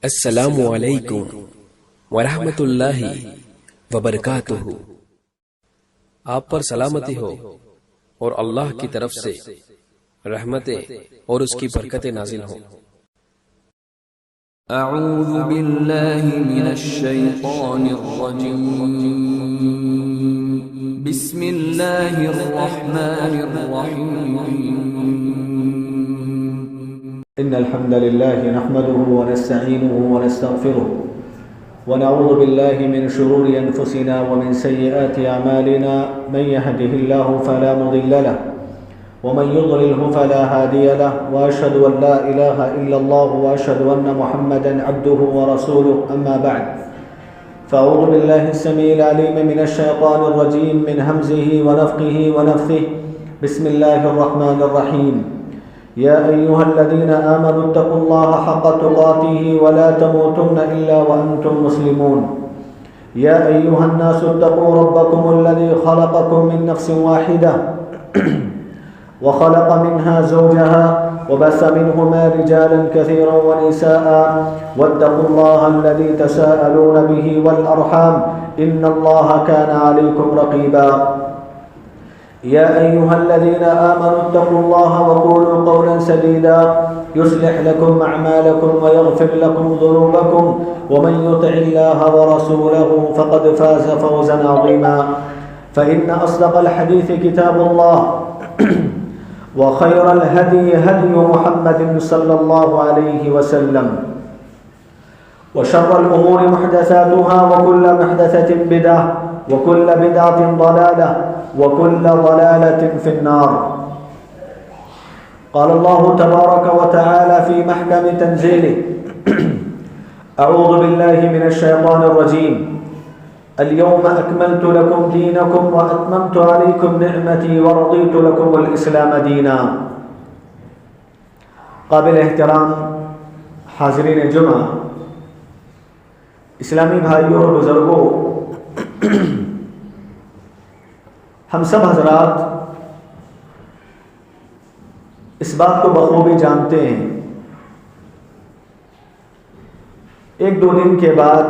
السلام علیکم ورحمۃ اللہ وبرکاتہ۔ آپ پر سلامتی ہو اور اللہ کی طرف سے رحمتیں اور اس کی برکتیں نازل ہوں۔ اعوذ باللہ من الشیطان الرجیم، بسم اللہ الرحمن الرحیم۔ إن الحمد لله نحمده ونستعينه ونستغفره ونعوذ بالله من شرور أنفسنا ومن سيئات أعمالنا، من يهده الله فلا مضل له ومن يضلله فلا هادي له، وأشهد أن لا إله إلا الله وأشهد أن محمدا عبده ورسوله، أما بعد فأعوذ بالله السميع العليم من الشيطان الرجيم من همزه ونفخه ونفثه، بسم الله الرحمن الرحيم۔ يا أيها الذين آمنوا اتقوا الله حق تقاته ولا تموتن إلا وأنتم مسلمون۔ يا أيها الناس اتقوا ربكم الذي خلقكم من نفس واحدة وخلق منها زوجها وبث منهما رجالا كثيرا ونساء، واتقوا الله الذي تساءلون به والأرحام إن الله كان عليكم رقيبا۔ يا أيها الذين آمنوا اتقوا الله وقولوا قولا سديدا يصلح لكم أعمالكم ويغفر لكم ذنوبكم، ومن يطع الله ورسوله فقد فاز فوزا عظيما۔ فإن أصدق الحديث كتاب الله وخير الهدي هدي محمد صلى الله عليه وسلم، وشر الأمور محدثاتها وكل محدثة بدعة وكل بدعة ضلالة وكل ضلالة في النار۔ قال الله تبارك وتعالى في محكم تنزيله أعوذ بالله من الشيطان الرجيم، اليوم أكملت لكم دينكم وأتممت عليكم نعمتي ورضيت لكم الإسلام دينا۔ قابل احترام حاضرین جمعہ، اسلامی بھائیوں اور بزرگوں، ہم سب حضرات اس بات کو بخوبی جانتے ہیں، ایک دو دن کے بعد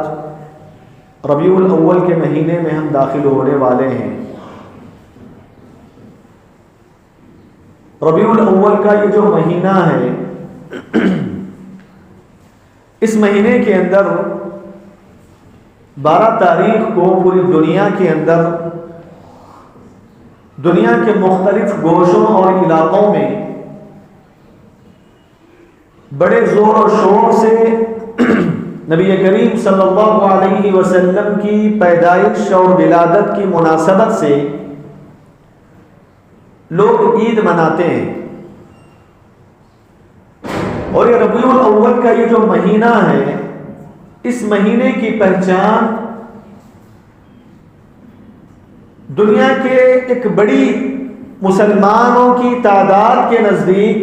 ربیع الاول کے مہینے میں ہم داخل ہونے والے ہیں۔ ربیع الاول کا یہ جو مہینہ ہے، اس مہینے کے اندر 12 تاریخ کو پوری دنیا کے اندر، دنیا کے مختلف گوشوں اور علاقوں میں بڑے زور و شور سے نبی کریم صلی اللہ علیہ وسلم کی پیدائش اور ولادت کی مناسبت سے لوگ عید مناتے ہیں۔ اور یہ ربیع الاول کا یہ جو مہینہ ہے، اس مہینے کی پہچان دنیا کے ایک بڑی مسلمانوں کی تعداد کے نزدیک،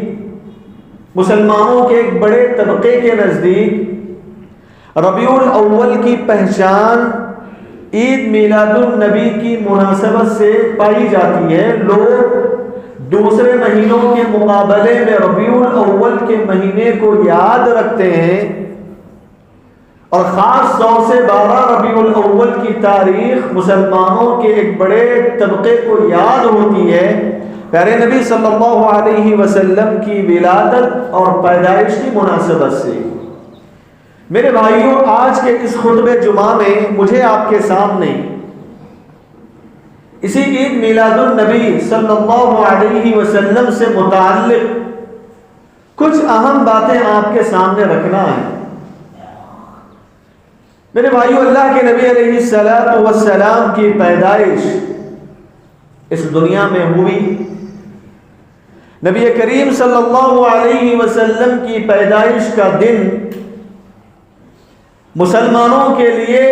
مسلمانوں کے ایک بڑے طبقے کے نزدیک ربیع الاول کی پہچان عید میلاد النبی کی مناسبت سے پائی جاتی ہے۔ لوگ دوسرے مہینوں کے مقابلے میں ربیع الاول کے مہینے کو یاد رکھتے ہیں، اور خاص طور سے 12 ربیع الاول کی تاریخ مسلمانوں کے ایک بڑے طبقے کو یاد ہوتی ہے پیارے نبی صلی اللہ علیہ وسلم کی ولادت اور پیدائش کی مناسبت سے۔ میرے بھائیوں، آج کے اس خطبہ جمعہ میں مجھے آپ کے سامنے اسی عید میلاد النبی صلی اللہ علیہ وسلم سے متعلق کچھ اہم باتیں آپ کے سامنے رکھنا ہے۔ میرے بھائیو، اللہ کے نبی علیہ السلام کی پیدائش اس دنیا میں ہوئی۔ نبی کریم صلی اللہ علیہ وسلم کی پیدائش کا دن مسلمانوں کے لیے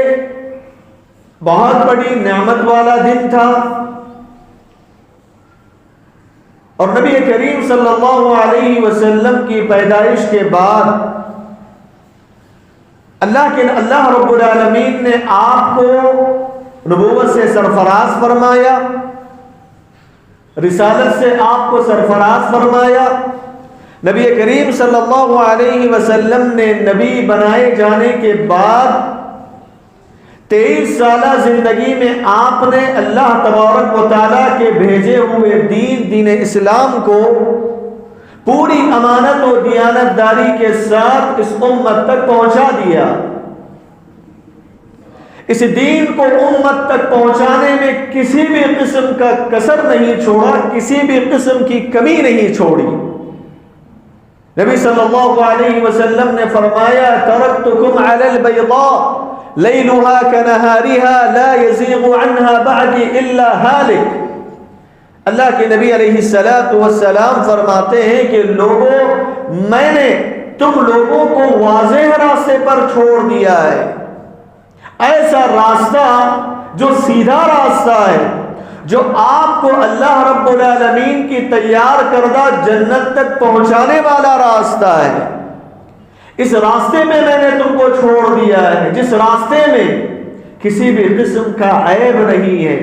بہت بڑی نعمت والا دن تھا، اور نبی کریم صلی اللہ علیہ وسلم کی پیدائش کے بعد اللہ رب العالمین نے آپ کو نبوت سے سرفراز فرمایا، رسالت سے آپ کو سرفراز فرمایا، نبی کریم صلی اللہ علیہ وسلم نے نبی بنائے جانے کے بعد 23 سالہ زندگی میں آپ نے اللہ تبارک و تعالیٰ کے بھیجے ہوئے دین اسلام کو پوری امانت و دیانت داری کے ساتھ اس امت تک پہنچا دیا۔ اس دین کو امت تک پہنچانے میں کسی بھی قسم کا کسر نہیں چھوڑا، کسی بھی قسم کی کمی نہیں چھوڑی۔ نبی صلی اللہ علیہ وسلم نے فرمایا ترکتکم علی البیضاء لیلها کنہارها لا یزیغ عنها بعدی الا ہالک۔ اللہ کے نبی علیہ السلام فرماتے ہیں کہ لوگوں، میں نے تم لوگوں کو واضح راستے پر چھوڑ دیا ہے، ایسا راستہ جو سیدھا راستہ ہے، جو آپ کو اللہ رب العالمین کی تیار کردہ جنت تک پہنچانے والا راستہ ہے۔ اس راستے میں نے تم کو چھوڑ دیا ہے، جس راستے میں کسی بھی قسم کا عیب نہیں ہے،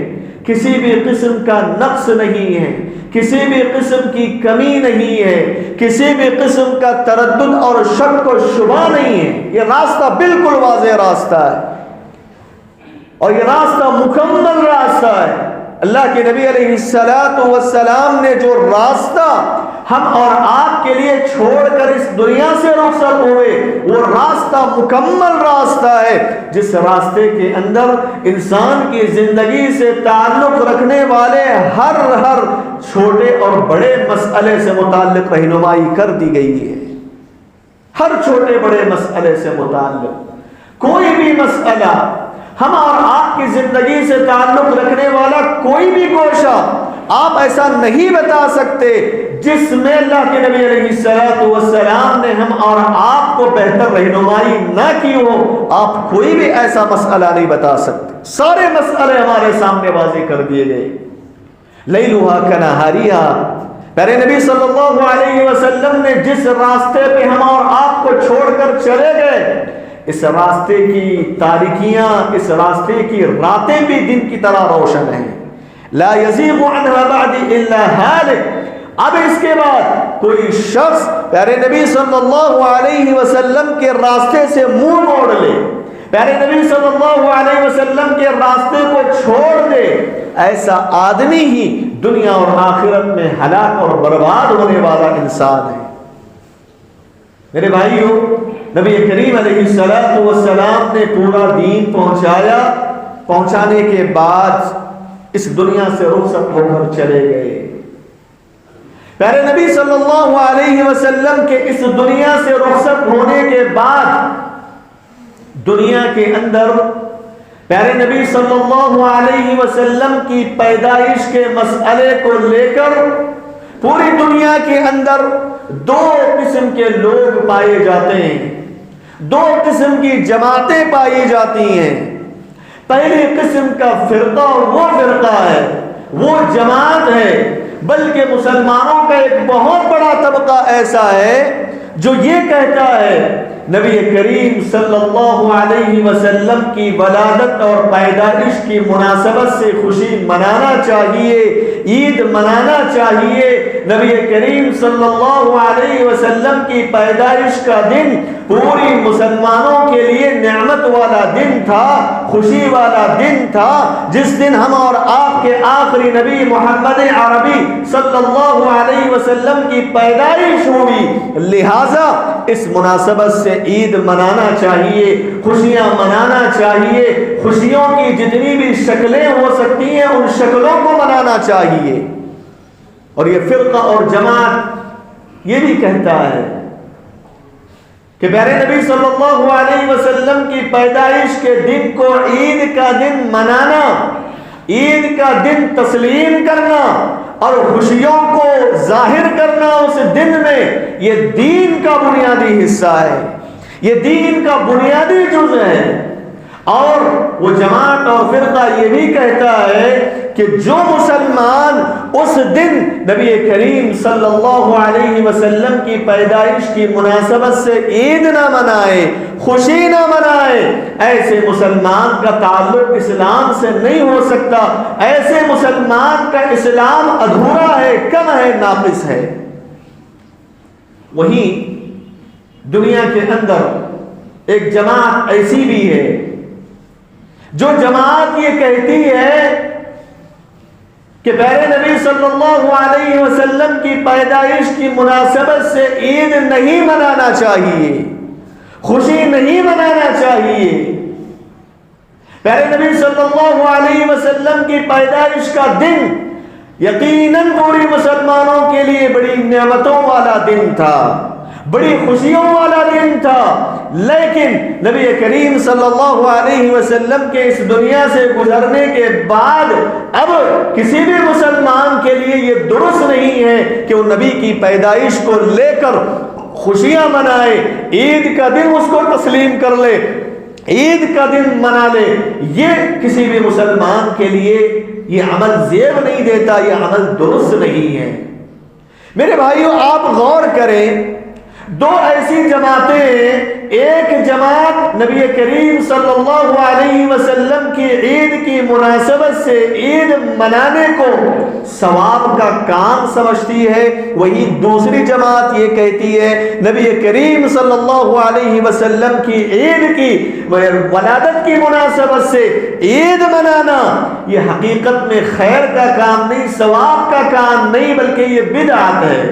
کسی بھی قسم کا نقص نہیں ہے، کسی بھی قسم کی کمی نہیں ہے، کسی بھی قسم کا تردد اور شک و شبہ نہیں ہے۔ یہ راستہ بالکل واضح راستہ ہے اور یہ راستہ مکمل راستہ ہے۔ اللہ کے نبی علیہ السلام نے جو راستہ ہم اور آپ کے لیے چھوڑ کر اس دنیا سے رخصت ہوئے، وہ راستہ مکمل راستہ ہے، جس راستے کے اندر انسان کی زندگی سے تعلق رکھنے والے ہر چھوٹے اور بڑے مسئلے سے متعلق رہنمائی کر دی گئی ہے۔ ہر چھوٹے بڑے مسئلے سے متعلق کوئی بھی مسئلہ، ہم اور آپ کی زندگی سے تعلق رکھنے والا کوئی بھی گوشہ آپ ایسا نہیں بتا سکتے جس میں اللہ کے نبی علیہ السلام نے ہم اور آپ کو بہتر رہنمائی نہ کی ہو۔ آپ کوئی بھی ایسا مسئلہ نہیں بتا سکتے، سارے مسئلے ہمارے سامنے واضح کر دیے گئے۔ لیلھا کنہارھا، پیارے نبی صلی اللہ علیہ وسلم نے جس راستے پہ ہم اور آپ کو چھوڑ کر چلے گئے، اس راستے کی تاریکیاں، اس راستے کی راتیں بھی دن کی طرح روشن ہیں۔ لا یزیغ عنہا بعد الا ہالک۔ اب اس کے بعد کوئی شخص پیارے نبی صلی اللہ علیہ وسلم کے راستے سے منہ موڑ لے، پیارے نبی صلی اللہ علیہ وسلم کے راستے کو چھوڑ دے، ایسا آدمی ہی دنیا اور آخرت میں ہلاک اور برباد ہونے والا انسان ہے۔ میرے بھائیو، نبی کریم علیہ السلام نے پورا دین پہنچایا، پہنچانے کے بعد اس دنیا سے رخصت ہو کر چلے گئے۔ پیارے نبی صلی اللہ علیہ وسلم کے اس دنیا سے رخصت ہونے کے بعد دنیا کے اندر پیارے نبی صلی اللہ علیہ وسلم کی پیدائش کے مسئلے کو لے کر پوری دنیا کے اندر دو قسم کے لوگ پائے جاتے ہیں، دو قسم کی جماعتیں پائی جاتی ہیں۔ پہلی قسم کا فرقہ وہ فرقہ ہے، وہ جماعت ہے، بلکہ مسلمانوں کا ایک بہت بڑا طبقہ ایسا ہے جو یہ کہتا ہے نبی کریم صلی اللہ علیہ وسلم کی ولادت اور پیدائش کی مناسبت سے خوشی منانا چاہیے، عید منانا چاہیے۔ نبی کریم صلی اللہ علیہ وسلم کی پیدائش کا دن پوری مسلمانوں کے لیے نعمت والا دن تھا، خوشی والا دن تھا، جس دن ہم اور آپ کے آخری نبی محمد عربی صلی اللہ علیہ وسلم کی پیدائش ہوئی۔ لہذا اس مناسبت سے عید منانا چاہیے، خوشیاں منانا چاہیے، خوشیوں کی جتنی بھی شکلیں ہو سکتی ہیں ان شکلوں کو منانا چاہیے۔ اور یہ فرقہ اور جماعت یہ بھی کہتا ہے کہ پیارے نبی صلی اللہ علیہ وسلم کی پیدائش کے دن کو عید کا دن منانا، عید کا دن تسلیم کرنا اور خوشیوں کو ظاہر کرنا اس دن میں، یہ دین کا بنیادی حصہ ہے، یہ دین کا بنیادی جز ہے۔ اور وہ جماعت اور فرقہ یہ بھی کہتا ہے کہ جو مسلمان اس دن نبی کریم صلی اللہ علیہ وسلم کی پیدائش کی مناسبت سے عید نہ منائے، خوشی نہ منائے، ایسے مسلمان کا تعلق اسلام سے نہیں ہو سکتا، ایسے مسلمان کا اسلام ادھورا ہے، کم ہے، ناقص ہے۔ وہیں دنیا کے اندر ایک جماعت ایسی بھی ہے جو جماعت یہ کہتی ہے کہ پیارے نبی صلی اللہ علیہ وسلم کی پیدائش کی مناسبت سے عید نہیں منانا چاہیے، خوشی نہیں منانا چاہیے۔ پیارے نبی صلی اللہ علیہ وسلم کی پیدائش کا دن یقیناً پوری مسلمانوں کے لیے بڑی نعمتوں والا دن تھا، بڑی خوشیوں والا دن تھا، لیکن نبی کریم صلی اللہ علیہ وسلم کے اس دنیا سے گزرنے کے بعد اب کسی بھی مسلمان کے لیے یہ درست نہیں ہے کہ وہ نبی کی پیدائش کو لے کر خوشیاں منائے، عید کا دن اس کو تسلیم کر لے، عید کا دن منا لے۔ یہ کسی بھی مسلمان کے لیے یہ عمل زیب نہیں دیتا، یہ عمل درست نہیں ہے۔ میرے بھائیو، آپ غور کریں، دو ایسی جماعتیں ہیں، ایک جماعت نبی کریم صلی اللہ علیہ وسلم کی عید کی مناسبت سے عید منانے کو ثواب کا کام سمجھتی ہے، وہی دوسری جماعت یہ کہتی ہے نبی کریم صلی اللہ علیہ وسلم کی عید کی ولادت کی مناسبت سے عید منانا یہ حقیقت میں خیر کا کام نہیں، ثواب کا کام نہیں، بلکہ یہ بدعت ہے۔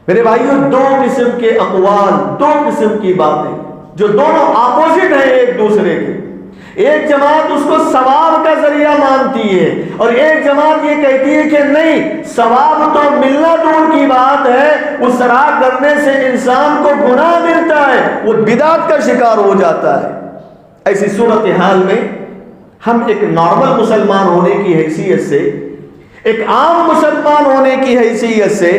میرے بھائیوں، دو قسم کے اقوال، دو قسم کی باتیں جو دونوں اپوزٹ ہیں ایک دوسرے کے۔ ایک جماعت اس کو ثواب کا ذریعہ مانتی ہے اور ایک جماعت یہ کہتی ہے کہ نہیں، ثواب تو ملنا دور کی بات ہے، اس طرح کرنے سے انسان کو گناہ ملتا ہے، وہ بدعت کا شکار ہو جاتا ہے۔ ایسی صورتحال میں ہم ایک نارمل مسلمان ہونے کی حیثیت سے، ایک عام مسلمان ہونے کی حیثیت سے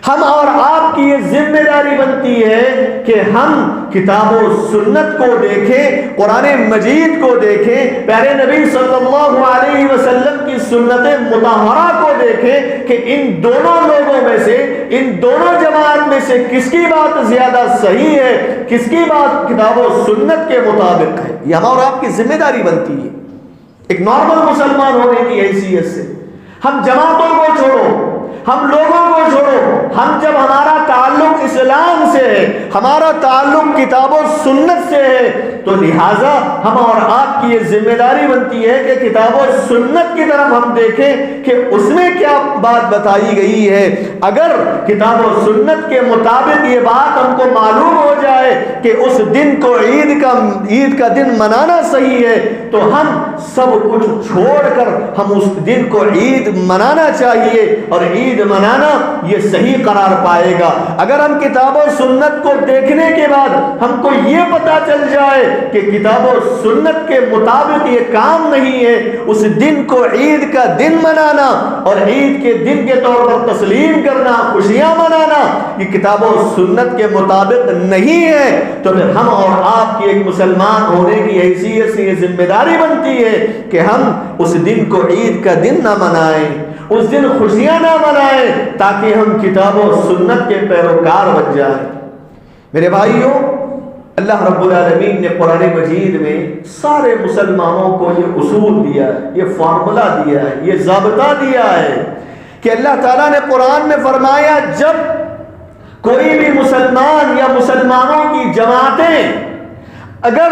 ہم اور آپ کی یہ ذمہ داری بنتی ہے کہ ہم کتاب و سنت کو دیکھیں، قرآن مجید کو دیکھیں، پیارے نبی صلی اللہ علیہ وسلم کی سنت مطہرہ کو دیکھیں کہ ان دونوں لوگوں میں سے، ان دونوں جماعت میں سے کس کی بات زیادہ صحیح ہے، کس کی بات کتاب و سنت کے مطابق ہے۔ یہ ہم اور آپ کی ذمہ داری بنتی ہے ایک نارمل مسلمان ہونے کی حیثیت سے۔ ہم جماعتوں کو چھوڑو، ہم لوگوں کو چھوڑو، ہم جب ہمارا تعلق اسلام سے ہے، ہمارا تعلق کتاب و سنت سے ہے، تو لہٰذا ہم اور آپ کی یہ ذمہ داری بنتی ہے کہ کتاب و سنت کی طرف ہم دیکھیں کہ اس میں کیا بات بتائی گئی ہے۔ اگر کتاب و سنت کے مطابق یہ بات ہم کو معلوم ہو جائے کہ اس دن کو عید کا دن منانا صحیح ہے، تو ہم سب کچھ چھوڑ کر ہم اس دن کو عید منانا چاہیے، اور عید منانا یہ صحیح قرار پائے گا۔ اگر ہم کتاب و سنت کو دیکھنے کے بعد ہم کو یہ پتا چل جائے کہ کتاب و سنت کے مطابق یہ کام نہیں ہے، اس دن کو عید کا دن منانا اور عید کے دن کے طور پر تسلیم کرنا، خوشیاں منانا، یہ کتاب و سنت کے مطابق نہیں ہے، تو پھر ہم اور آپ کی ایک مسلمان ہونے کی حیثیت سے یہ ذمہ داری بنتی ہے کہ ہم اس دن کو عید کا دن نہ منائیں، اس دن خوشیاں نہ منائیں، تاکہ ہم کتاب و سنت کے پیروکار بن جائیں۔ میرے بھائیوں، اللہ رب العالمین نے قرآن مجید میں سارے مسلمانوں کو یہ اصول دیا ہے، یہ فارمولا دیا ہے، یہ ضابطہ دیا ہے کہ اللہ تعالیٰ نے قرآن میں فرمایا جب کوئی بھی مسلمان یا مسلمانوں کی جماعتیں اگر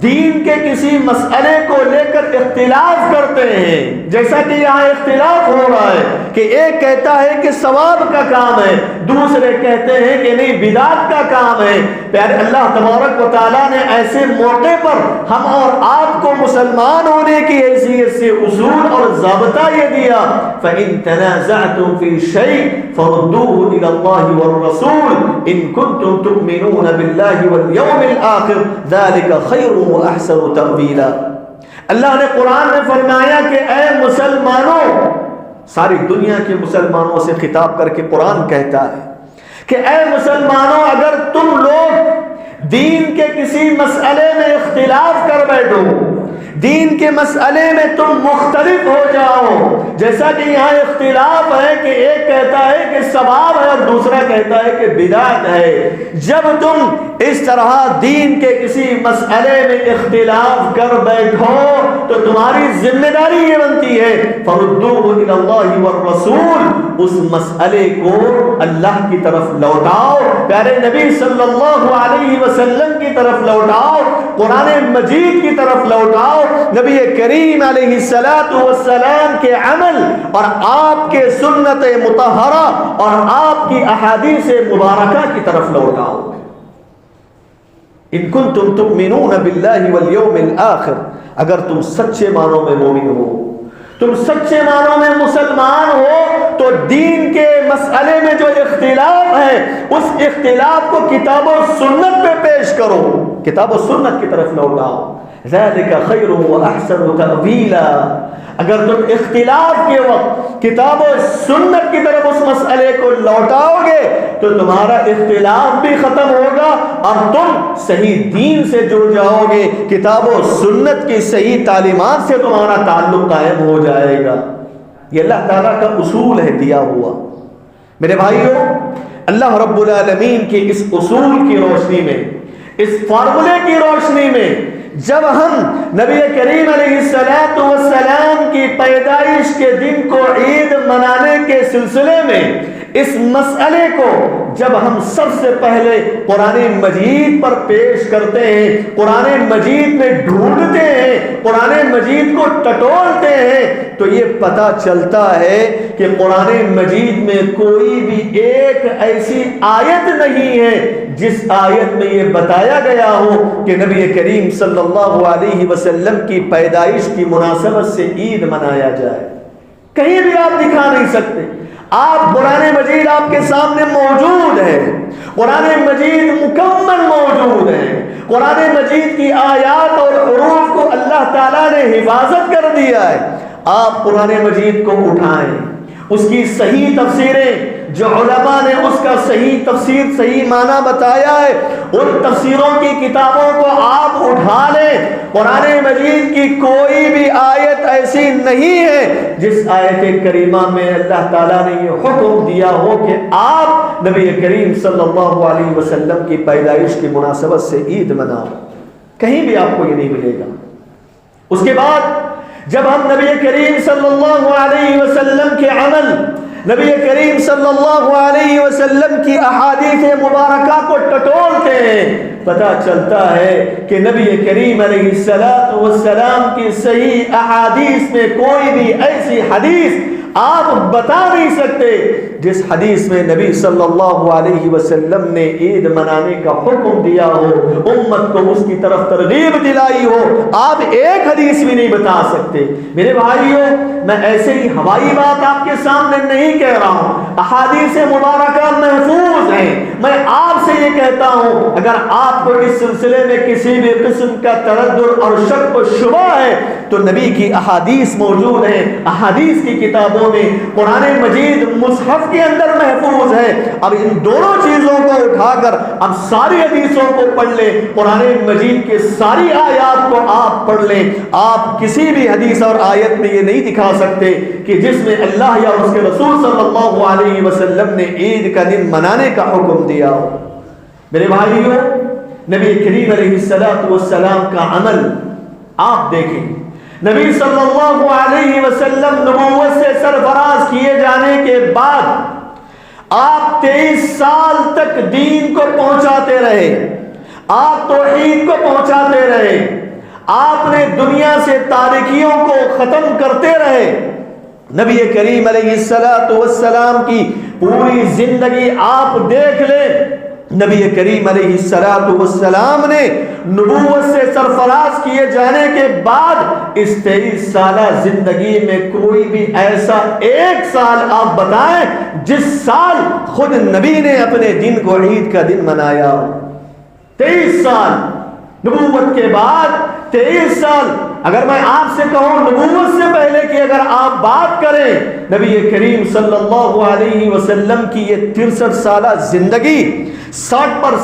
دین کے کسی مسئلے کو لے کر اختلاف کرتے ہیں، جیسا کہ یہاں اختلاف ہو رہا ہے کہ ایک کہتا ہے کہ ثواب کا کام ہے، دوسرے کہتے ہیں کہ نہیں بدعت کا کام ہے، پیارے اللہ تبارک و تعالیٰ نے ایسے موقع پر ہم اور آپ کو مسلمان ہونے کی حیثیت سے اصول اور ضابطہ یہ دیا، فَإِن تَنَازَعْتُمْ فِي شَيْءٍ فَرُدُّوهُ إِلَى اللَّهِ وَالرَّسُولِ إِن كُنتُمْ تُؤْمِنُونَ بِاللَّهِ وَالْيَوْمِ الْآخِرِ ذَلِكَ خَيْرٌ وَأَحْسَنُ تَأْوِيلًا۔ اللہ نے قرآن میں فرمایا کہ اے مسلمانوں، ساری دنیا کے مسلمانوں سے خطاب کر کے قرآن کہتا ہے کہ اے مسلمانوں، اگر تم لوگ دین کے کسی مسئلے میں اختلاف کر بیٹھو، دین کے مسئلے میں تم مختلف ہو جاؤ، جیسا کہ یہاں اختلاف ہے کہ ایک کہتا ہے کہ ثواب ہے اور دوسرا کہتا ہے کہ بدعت ہے، جب تم اس طرح دین کے کسی مسئلے میں اختلاف کر بیٹھو تو تمہاری ذمہ داری یہ بنتی ہے فردوہ الی اللہ والرسول، اس مسئلے کو اللہ کی طرف لوٹاؤ، پیارے نبی صلی اللہ علیہ وسلم کی طرف لوٹاؤ، قرآن مجید کی طرف لوٹاؤ، نبی کریم علیہ السلام کے عمل اور آپ کے سنت مطہرہ اور آپ کی احادیث مبارکہ کی طرف لوٹاؤ۔ ان کنتم تؤمنون باللہ والیوم الآخر، اگر تم سچے معنوں میں مومن ہو، تم سچے معنوں میں مسلمان ہو، تو دین کے مسئلے میں جو اختلاف ہے اس اختلاف کو کتاب و سنت پہ پیش کرو، کتاب و سنت کی طرف لوٹاؤ، ذالک خیر و احسن تأویلا۔ اگر تم اختلاف کے وقت کتاب و سنت کی طرف اس مسئلے کو لوٹاؤ گے تو تمہارا اختلاف بھی ختم ہوگا اور تم صحیح دین سے جڑ جاؤ گے، کتاب و سنت کی صحیح تعلیمات سے تمہارا تعلق قائم ہو جائے گا۔ یہ اللہ تعالیٰ کا اصول ہے دیا ہوا۔ میرے بھائیوں، اللہ رب العالمین کے اس اصول کی روشنی میں، اس فارمولے کی روشنی میں، جب ہم نبی کریم علیہ السلام کی پیدائش کے دن کو عید منانے کے سلسلے میں اس مسئلے کو جب ہم سب سے پہلے قرآن مجید پر پیش کرتے ہیں، قرآن مجید میں ڈھونڈتے ہیں، قرآن مجید کو ٹٹولتے ہیں، تو یہ پتہ چلتا ہے کہ قرآن مجید میں کوئی بھی ایک ایسی آیت نہیں ہے جس آیت میں یہ بتایا گیا ہو کہ نبی کریم صلی اللہ علیہ وسلم کی پیدائش کی مناسبت سے عید منایا جائے۔ کہیں بھی آپ دکھا نہیں سکتے۔ آپ قرآن مجید آپ کے سامنے موجود ہے، قرآن مجید مکمل موجود ہے، قرآن مجید کی آیات اور حروف کو اللہ تعالیٰ نے حفاظت کر دیا ہے۔ آپ قرآن مجید کو اٹھائیں، اس کی صحیح تفسیریں جو علماء نے اس کا صحیح تفسیر، صحیح معنی بتایا ہے، ان تفسیروں کی کتابوں کو آپ اٹھا لیں۔ قرآن مجید کی کوئی بھی آیت ایسی نہیں ہے جس آیت کریمہ میں اللہ تعالیٰ نے یہ حکم دیا ہو کہ آپ نبی کریم صلی اللہ علیہ وسلم کی پیدائش کی مناسبت سے عید مناؤ۔ کہیں بھی آپ کو یہ نہیں ملے گا۔ اس کے بعد جب ہم نبی کریم صلی اللہ علیہ وسلم کے عمل، نبی کریم صلی اللہ علیہ وسلم کی احادیث مبارکہ کو ٹٹولتے ہیں، پتہ چلتا ہے کہ نبی کریم علیہ السلام کی صحیح احادیث میں کوئی بھی ایسی حدیث آپ بتا نہیں سکتے جس حدیث میں نبی صلی اللہ علیہ وسلم نے عید منانے کا حکم دیا ہو، امت کو اس کی طرف ترغیب دلائی ہو، آپ ایک حدیث بھی نہیں بتا سکتے۔ میرے بھائیوں، میں ایسے ہی ہوائی بات آپ کے سامنے نہیں کہہ رہا ہوں، احادیث مبارکہ محفوظ ہیں۔ میں آپ سے یہ کہتا ہوں، اگر آپ کو اس سلسلے میں کسی بھی قسم کا تردد اور شک و شبہ ہے تو نبی کی احادیث موجود ہیں، احادیث کی کتابوں میں، قرآن مجید مصحف کے اندر محفوظ ہے۔ اب ان دونوں چیزوں کو اٹھا کر اب ساری حدیثوں کو پڑھ لیں، قرآن مجید کے ساری آیات کو آپ پڑھ لیں، آپ کسی بھی حدیث اور آیت میں یہ نہیں دکھا سکتے کہ جس میں اللہ یا اس کے رسول صلی اللہ علیہ وسلم نے عید کا دن منانے کا حکم دیا ہو۔ میرے بھائیوں، نبی کریم علیہ السلام کا عمل آپ دیکھیں۔ نبی صلی اللہ علیہ وسلم نبوت سے سرفراز کیے جانے کے بعد آپ 23 سال تک دین کو پہنچاتے رہے، آپ توحید کو پہنچاتے رہے، آپ نے دنیا سے تاریکیوں کو ختم کرتے رہے۔ نبی کریم علیہ السلام کی پوری زندگی آپ دیکھ لیں، نبی کریم علیہ السلام نے نبوت سے سرفراز کیے جانے کے بعد اس 23 سالہ زندگی میں کوئی بھی ایسا ایک سال آپ بتائیں جس سال خود نبی نے اپنے دن کو عید کا دن منایا۔ 23 سال نبوت کے بعد 23 سال، اگر میں آپ سے کہوں نبوت سے پہلے کی اگر آپ بات کریں، نبی کریم صلی اللہ علیہ وسلم کی یہ 63 سالہ زندگی، 60 پر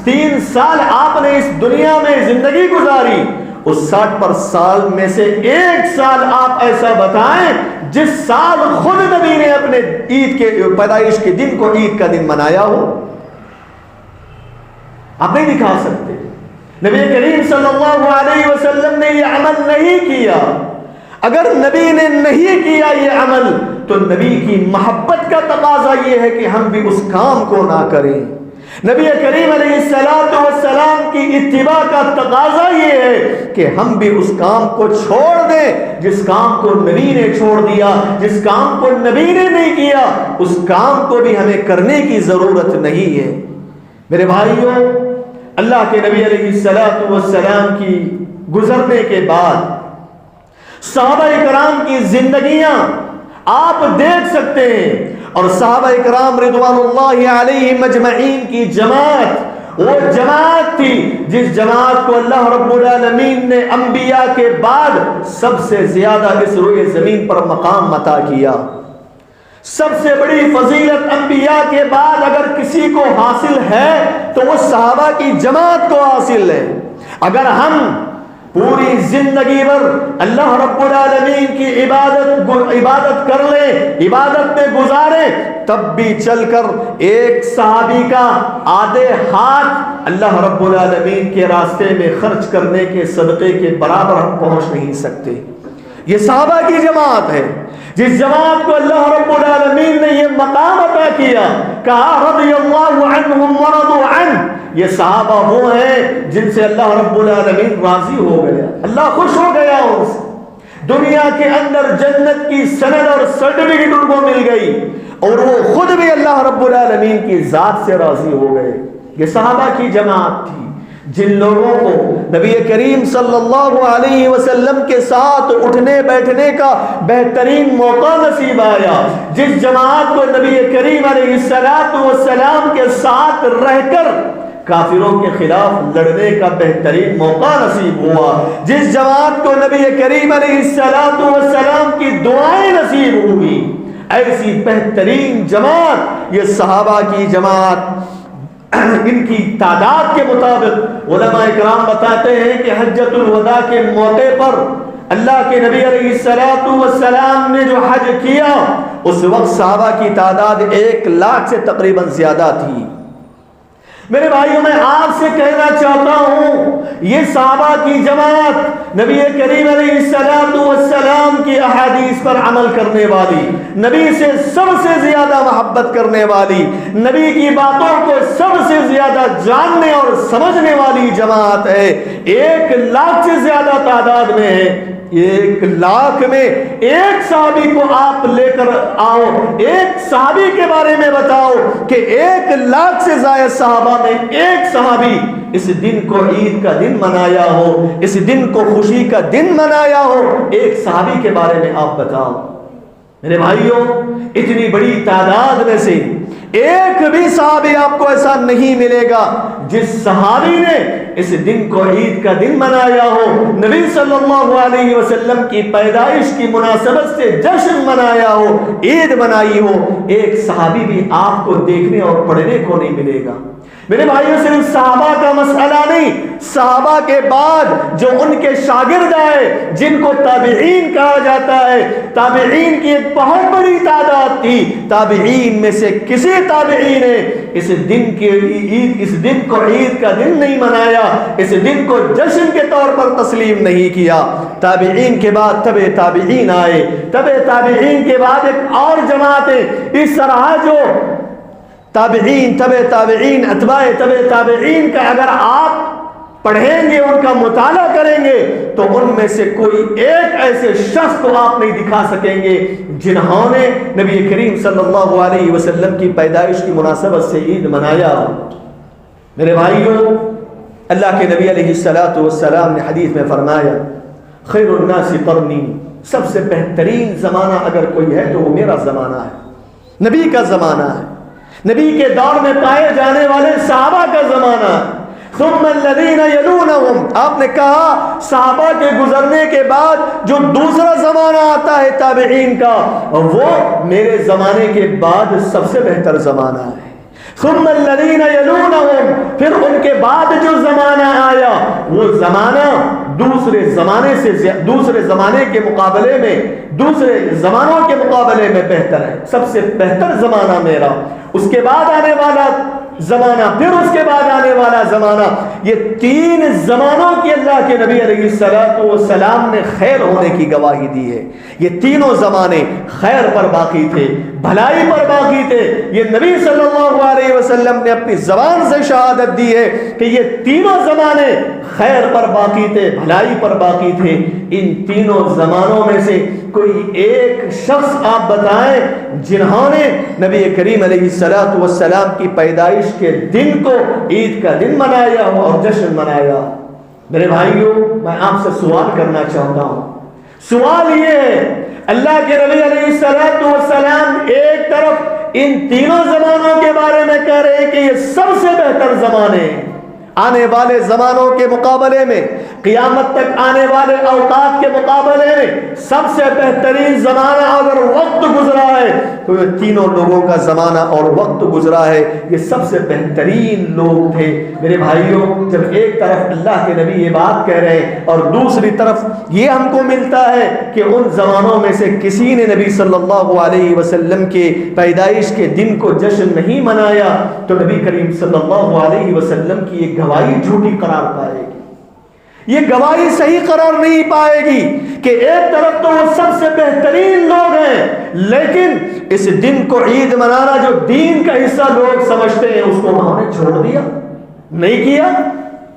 3 سال آپ نے اس دنیا میں زندگی گزاری، اس 60 سال میں سے ایک سال آپ ایسا بتائیں جس سال خود نبی نے اپنے عید کے پیدائش کے دن کو عید کا دن منایا ہو. آپ نہیں دکھا سکتے. نبی کریم صلی اللہ علیہ وسلم نے یہ عمل نہیں کیا. اگر نبی نے نہیں کیا یہ عمل تو نبی کی محبت کا تقاضا یہ ہے کہ ہم بھی اس کام کو نہ کریں. نبی کریم علیہ السلام کی اتباع کا تقاضا یہ ہے کہ ہم بھی اس کام کو چھوڑ دیں جس کام کو نبی نے چھوڑ دیا. جس کام کو نبی نے نہیں کیا اس کام کو بھی ہمیں کرنے کی ضرورت نہیں ہے. میرے بھائیوں، اللہ کے نبی علیہ السلام کی گزرنے کے بعد صحابہ کرام کی زندگیاں آپ دیکھ سکتے ہیں، اور صحابہ کرام رضوان اللہ علیہم اجمعین کی جماعت وہ جماعت تھی جس جماعت کو اللہ رب العالمین نے انبیاء کے بعد سب سے زیادہ اس روئے زمین پر مقام عطا کیا. سب سے بڑی فضیلت انبیاء کے بعد اگر کسی کو حاصل ہے تو وہ صحابہ کی جماعت کو حاصل ہے. اگر ہم پوری زندگی بھر اللہ رب العالمین کی عبادت کر لیں، عبادت میں گزاریں، تب بھی چل کر ایک صحابی کا آدھے ہاتھ اللہ رب العالمین کے راستے میں خرچ کرنے کے صدقے کے برابر ہم پہنچ نہیں سکتے. یہ صحابہ کی جماعت ہے جس جماعت کو اللہ رب العالمین نے یہ مقام عطا کیا، کہا رضی اللہ عنہم ورضوا عنہ. یہ صحابہ وہ ہیں جن سے اللہ رب العالمین راضی ہو گیا، اللہ خوش ہو گیا ان سے. دنیا کے اندر جنت کی سند اور سرٹیفکیٹ ان کو مل گئی اور وہ خود بھی اللہ رب العالمین کی ذات سے راضی ہو گئے. یہ صحابہ کی جماعت تھی جن لوگوں کو نبی کریم صلی اللہ علیہ وسلم کے ساتھ اٹھنے بیٹھنے کا بہترین موقع نصیب آیا، جس جماعت کو نبی کریم علیہ السلام کے ساتھ رہ کر کافروں کے خلاف لڑنے کا بہترین موقع نصیب ہوا، جس جماعت کو نبی کریم علیہ السلام کی دعائیں نصیب ہوئی. ایسی بہترین جماعت یہ صحابہ کی جماعت. ان کی تعداد کے مطابق علماء کرام بتاتے ہیں کہ حجۃ الوداع کے موقع پر اللہ کے نبی علیہ السلام نے جو حج کیا اس وقت صحابہ کی تعداد 1,00,000 سے تقریباً زیادہ تھی. میرے بھائیوں، میں آپ سے کہنا چاہتا ہوں یہ صحابہ کی جماعت نبی کریم علیہ السلام کی احادیث پر عمل کرنے والی، نبی سے سب سے زیادہ محبت کرنے والی، نبی کی باتوں کو سب سے زیادہ جاننے اور سمجھنے والی جماعت ہے. 1,00,000 سے زیادہ تعداد میں ہے. 1,00,000 میں ایک صحابی کو آپ لے کر آؤ، ایک صحابی کے بارے میں بتاؤ کہ 1,00,000 سے زائد صحابہ میں ایک صحابی اس دن کو عید کا دن منایا ہو، اس دن کو خوشی کا دن منایا ہو. ایک صحابی کے بارے میں آپ بتاؤ. میرے بھائیوں، اتنی بڑی تعداد میں سے ایک بھی صحابی آپ کو ایسا نہیں ملے گا جس صحابی نے اس دن کو عید کا دن منایا ہو، نبی صلی اللہ علیہ وسلم کی پیدائش کی مناسبت سے جشن منایا ہو، عید منائی ہو. ایک صحابی بھی آپ کو دیکھنے اور پڑھنے کو نہیں ملے گا. میرے بھائیوں، صرف صحابہ کا مسئلہ نہیں، صحابہ کے بعد جو ان کے شاگرد آئے جن کو تابعین کہا جاتا ہے، تابعین کی ایک بہت بڑی تعداد تھی. تابعین میں سے کسی تابعین نے اس دن کو عید کا دن نہیں منایا، اس دن کو جشن کے طور پر تسلیم نہیں کیا. تابعین کے بعد تبع تابعین آئے، تبع تابعین کے بعد ایک اور جماعتیں. اس طرح جو تابعین، تبع تابعین، اتباع تبع تابعین کا اگر آپ پڑھیں گے، ان کا مطالعہ کریں گے تو ان میں سے کوئی ایک ایسے شخص کو آپ نہیں دکھا سکیں گے جنہوں نے نبی کریم صلی اللہ علیہ وسلم کی پیدائش کی مناسبت سے عید منایا. میرے بھائیوں، اللہ کے نبی علیہ السلام نے حدیث میں فرمایا خیر الناس قرنی، سب سے بہترین زمانہ اگر کوئی ہے تو وہ میرا زمانہ ہے، نبی کا زمانہ ہے، نبی کے دور میں پائے جانے والے صحابہ کا زمانہ ہے. ثم الذین یلونہم، آپ نے کہا صحابہ کے گزرنے کے بعد جو دوسرا زمانہ آتا ہے تابعین کا، وہ میرے زمانے کے بعد سب سے بہتر زمانہ ہے. ثم الذین یلونہم، پھر ان کے بعد جو زمانہ آیا وہ زمانہ دوسرا دوسرے زمانے کے مقابلے میں، دوسرے زمانوں کے مقابلے میں بہتر ہے۔ سب سے بہتر زمانہ میرا، اس کے بعد آنے والا زمانہ، پھر اس کے بعد آنے والا زمانہ، یہ 3 زمانوں کی اللہ کے نبی علیہ السلام نے خیر ہونے کی گواہی دی ہے۔ یہ تینوں زمانے خیر پر باقی تھے، بھلائی پر باقی تھے۔ یہ نبی صلی اللہ علیہ وسلم نے اپنی زبان سے شہادت دی ہے کہ یہ تینوں زمانے خیر پر باقی تھے، بھلائی پر باقی تھے۔ ان تینوں زمانوں میں سے کوئی ایک شخص آپ بتائیں جنہوں نے نبی کریم علیہ السلام کی پیدائش کے دن کو عید کا دن منایا ہو اور جشن منایا۔ میرے بھائیوں، میں آپ سے سوال کرنا چاہتا ہوں۔ سوال یہ ہے، اللہ کے نبی علیہ السلام ایک طرف ان تینوں زمانوں کے بارے میں کہہ رہے ہیں کہ یہ سب سے بہتر زمانے ہیں، آنے والے زمانوں کے مقابلے میں، قیامت تک آنے والے اوقات کے مقابلے میں سب سے بہترین زمانہ اگر وقت گزرا ہے تو یہ تینوں لوگوں کا زمانہ اور وقت گزرا ہے، یہ سب سے بہترین لوگ تھے۔ میرے بھائیوں، جب ایک طرف اللہ کے نبی یہ بات کہہ رہے ہیں اور دوسری طرف یہ ہم کو ملتا ہے کہ ان زمانوں میں سے کسی نے نبی صلی اللہ علیہ وسلم کے پیدائش کے دن کو جشن نہیں منایا، تو نبی کریم صلی اللہ علیہ وسلم کی یہ گواہی جھوٹی قرار پائے گی، یہ گواہی صحیح قرار نہیں پائے گی کہ ایک طرف تو وہ سب سے بہترین لوگ ہیں، لیکن اس دن کو عید منانا جو دین کا حصہ لوگ سمجھتے ہیں اس کو انہوں نے چھوڑ دیا، نہیں کیا۔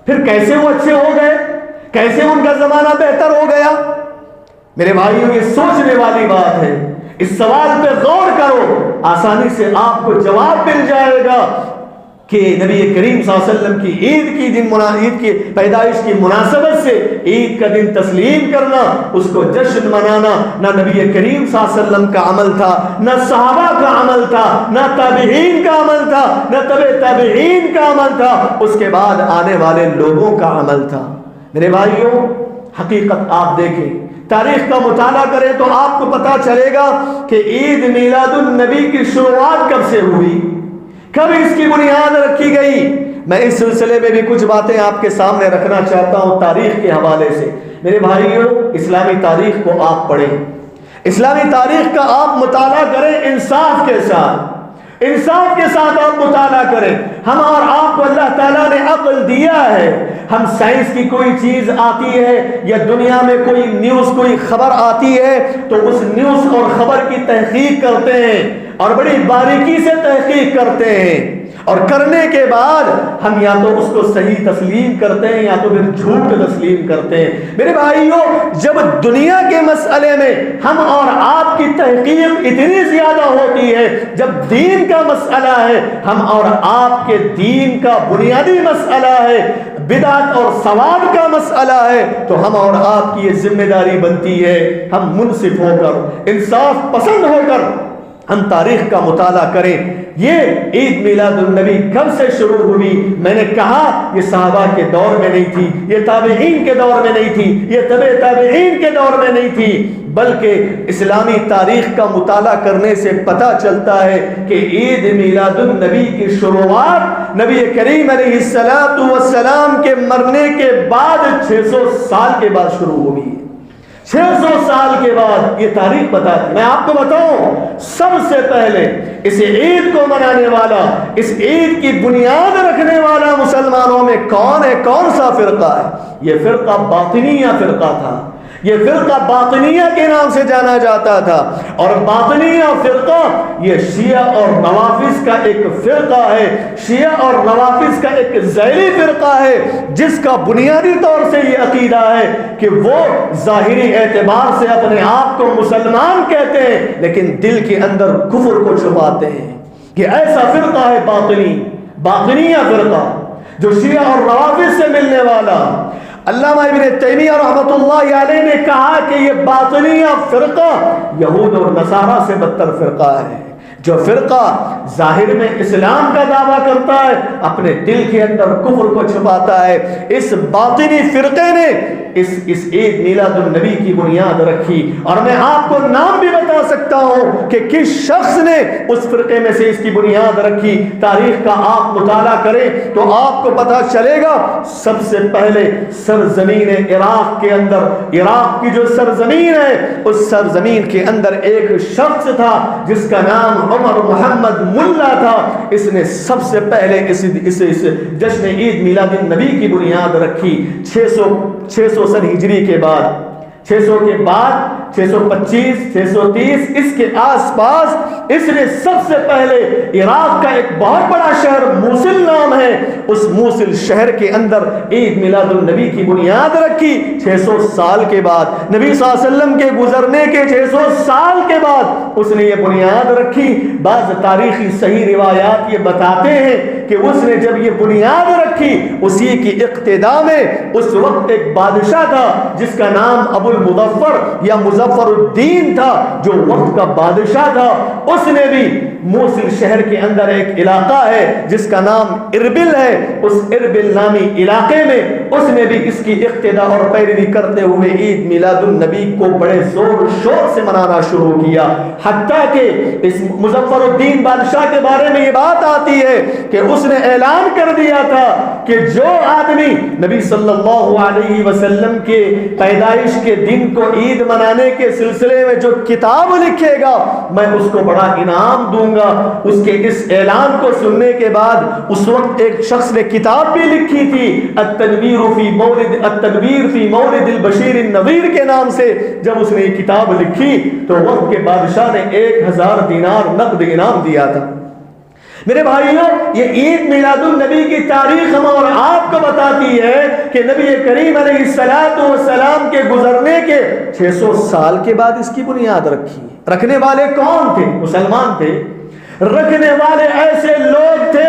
پھر کیسے وہ اچھے ہو گئے، کیسے ان کا زمانہ بہتر ہو گیا؟ میرے بھائیوں، یہ سوچنے والی بات ہے۔ اس سوال پہ غور کرو، آسانی سے آپ کو جواب مل جائے گا کہ نبی کریم صلی اللہ علیہ وسلم کی عید کی پیدائش کی مناسبت سے عید کا دن تسلیم کرنا، اس کو جشن منانا، نہ نبی کریم صلی اللہ علیہ وسلم کا عمل تھا، نہ صحابہ کا عمل تھا، نہ تابعین کا عمل تھا، نہ تبع تابعین کا عمل تھا، اس کے بعد آنے والے لوگوں کا عمل تھا۔ میرے بھائیوں، حقیقت آپ دیکھیں، تاریخ کا مطالعہ کریں تو آپ کو پتا چلے گا کہ عید میلاد النبی کی شروعات کب سے ہوئی، کب اس کی بنیاد رکھی گئی۔ میں اس سلسلے میں بھی کچھ باتیں آپ کے سامنے رکھنا چاہتا ہوں تاریخ کے حوالے سے۔ میرے بھائیوں، اسلامی تاریخ کو آپ پڑھیں، اسلامی تاریخ کا آپ مطالعہ کریں، انصاف کے ساتھ آپ مطالعہ کریں۔ ہم اور آپ کو اللہ تعالیٰ نے عقل دیا ہے، ہم سائنس کی کوئی چیز آتی ہے یا دنیا میں کوئی نیوز، کوئی خبر آتی ہے تو اس نیوز اور خبر کی تحقیق کرتے ہیں اور بڑی باریکی سے تحقیق کرتے ہیں، اور کرنے کے بعد ہم یا تو اس کو صحیح تسلیم کرتے ہیں یا تو پھر جھوٹ تسلیم کرتے ہیں۔ میرے بھائیوں، جب دنیا کے مسئلے میں ہم اور آپ کی تحقیق اتنی زیادہ ہوتی ہے، جب دین کا مسئلہ ہے، ہم اور آپ کے دین کا بنیادی مسئلہ ہے، بدعت اور ثواب کا مسئلہ ہے، تو ہم اور آپ کی یہ ذمہ داری بنتی ہے ہم منصف ہو کر، انصاف پسند ہو کر ہم تاریخ کا مطالعہ کریں۔ یہ عید میلاد النبی کب سے شروع ہوئی؟ میں نے کہا یہ صحابہ کے دور میں نہیں تھی، یہ تابعین کے دور میں نہیں تھی، یہ تبع تابعین کے دور میں نہیں تھی، بلکہ اسلامی تاریخ کا مطالعہ کرنے سے پتہ چلتا ہے کہ عید میلاد النبی کی شروعات نبی کریم علیہ السلام کے مرنے کے بعد 600 سال کے بعد شروع ہوئی۔ 600 سال کے بعد یہ تاریخ بتاتی۔ میں آپ کو بتاؤں، سب سے پہلے اس عید کو منانے والا، اس عید کی بنیاد رکھنے والا مسلمانوں میں کون ہے، کون سا فرقہ ہے؟ یہ فرقہ باطنیہ فرقہ تھا، یہ فرقہ باطنیہ کے نام سے جانا جاتا تھا، اور باطنیہ فرقہ یہ شیعہ اور روافض کا ایک فرقہ ہے، شیعہ اور روافض کا ایک ذیلی فرقہ ہے، جس کا بنیادی طور سے یہ عقیدہ ہے کہ وہ ظاہری اعتبار سے اپنے آپ کو مسلمان کہتے ہیں لیکن دل کے اندر کفر کو چھپاتے ہیں۔ کہ ایسا فرقہ ہے باطنیہ فرقہ جو شیعہ اور روافض سے ملنے والا۔ علامہ ابن تیمیہ رحمۃ اللہ علیہ نے کہا کہ یہ باطنیہ فرقہ یہود اور نصارہ سے بدتر فرقہ ہے، جو فرقہ ظاہر میں اسلام کا دعویٰ کرتا ہے، اپنے دل کے اندر کفر کو چھپاتا ہے۔ اس باطنی فرقے نے اس عید میلاد النبی کی بنیاد رکھی، اور میں آپ کو نام بھی بتا بتا سکتا ہوں کہ کس شخص نے اس فرقے میں سے اس کی بنیاد رکھی۔ تاریخ کا آپ مطالعہ کریں تو آپ کو پتہ چلے گا سب سے پہلے سرزمین عراق کے اندر، عراق کی جو سرزمین ہے اس سرزمین کے اندر ایک شخص تھا جس کا نام عمر محمد ملا تھا۔ اس نے سب سے پہلے اس جشن عید میلاد النبی کی بنیاد رکھی 600 سن ہجری کے بعد، 600 کے بعد 625 630 اس کے آس پاس اس نے سب سے پہلے عراق کا ایک بہت بڑا شہر موصل نام ہے، اس موصل شہر کے اندر عید میلاد النبی کی بنیاد رکھی 600 سال کے بعد، نبی صلی اللہ علیہ وسلم کے گزرنے کے 600 سال کے بعد اس نے یہ بنیاد رکھی۔ بعض تاریخی صحیح روایات یہ بتاتے ہیں کہ اس نے جب یہ بنیاد رکھی اسی کی اقتدا میں اس وقت ایک بادشاہ تھا جس کا نام ابو المظفر یا مظفر الدین تھا، جو وقت کا بادشاہ تھا۔ اس نے بھی موصل شہر کے اندر ایک علاقہ ہے جس کا نام اربل ہے، اس اربل نامی علاقے میں اس نے بھی اس کی اقتدا اور پیروی کرتے ہوئے عید میلاد النبی کو بڑے زور شور سے منانا شروع کیا، حتیٰ کہ اس مظفر الدین بادشاہ کے بارے میں یہ بات آتی ہے کہ اس نے اعلان کر دیا تھا کہ جو آدمی نبی صلی اللہ علیہ وسلم کے پیدائش کے دن کو عید منانے کے سلسلے میں جو کتاب لکھے گا میں اس کو بڑا انعام دوں گا۔ اس کے اس اعلان کو سننے کے بعد اس وقت ایک شخص نے کتاب بھی لکھی تھی التنویر فی مولد البشیر النذیر کے نام سے۔ جب اس نے یہ کتاب لکھی تو وقت کے بادشاہ نے 1000 دینار نقد انعام دیا تھا۔ میرے بھائیوں، یہ عید میلاد النبی کی تاریخ ہم اور آپ کو بتاتی ہے کہ نبی کریم علیہ السلام کے گزرنے کے 600 سال کے بعد اس کی بنیاد رکھی۔ رکھنے والے کون تھے؟ مسلمان تھے۔ رکھنے والے ایسے لوگ تھے